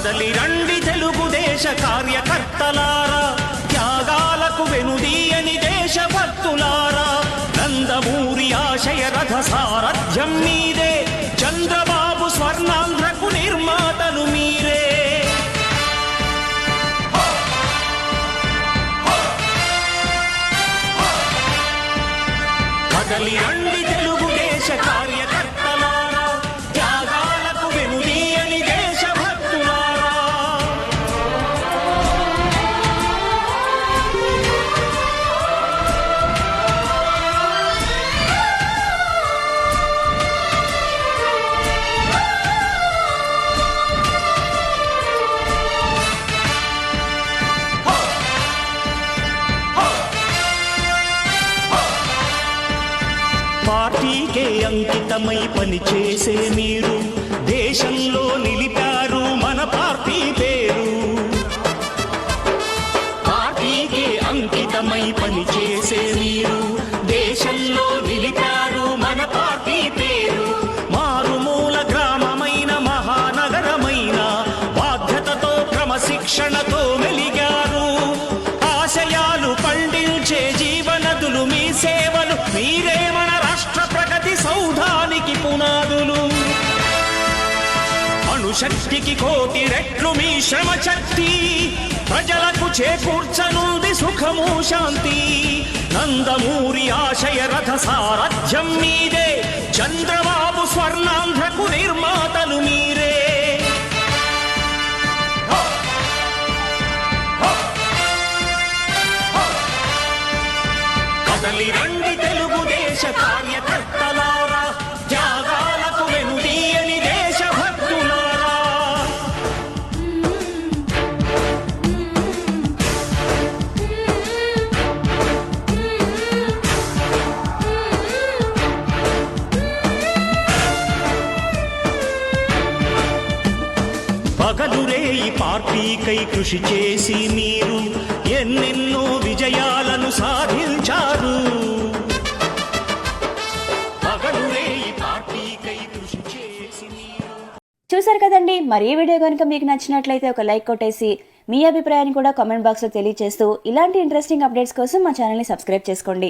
కదలి రండి తెలుగుదేశ కార్యకర్తలారా, త్యాగాలకు వెనుదీయని దేశభక్తులారా, నందమూరి ఆశయ రథ సారథ్యం మీదే, చంద్రబాబు స్వర్ణాంధ్రకు నిర్మాతలు మీరే. కదలి రండి తెలుగుదేశ కార్యకర్తలారా, త్యాగాలకు వెనుదీయని దేశభక్తులారా. పార్టీకే అంకితమై పనిచేసే మీరు దేశంలో నిలిపారు మన పార్టీ పేరు. పార్టీకే అంకితమై పనిచేసే మీరు దేశంలో నిలిపారు మన పార్టీ పేరు. మారుమూల గ్రామమైన మహానగరమైన బాధ్యతతో క్రమశిక్షణతో మెలిగారు. ఆశయాలు పండించే జీవనదులు మీ సేవలు, మీరే మన రాష్ట్ర ప్రగతి సౌధానికి పునాదులు. అణుశక్తికి కోటి రెట్లు మీ శ్రమ శక్తి, ప్రజలకు చేకూర్చనుంది సుఖము శాంతి. నందమూరి ఆశయ రథ సారథ్యం మీదే, చంద్రబాబు స్వర్ణాంధ్రకు నిర్మాతలు మీరే. కదలి రండి తెలుగుదేశ కార్యకర్తలారా, త్యాగాలకు వెనుదీయని దేశభక్తులారా. పగలురేయి పార్టీకై కృషి చేసి మీరు ఎన్నెన్నో విజయాలను సాధించారు. పగలురేయి పార్టీకై కృషి చేసి మీరు. చూసారు కదండి, మరి ఈ వీడియో కనుక మీకు నచ్చినట్లయితే ఒక లైక్ కొట్టేసి మీ అభిప్రాయాన్ని కూడా కామెంట్ బాక్స్లో తెలియజేస్తూ ఇలాంటి ఇంట్రెస్టింగ్ అప్డేట్స్ కోసం మా ఛానల్ని సబ్స్క్రైబ్ చేసుకోండి.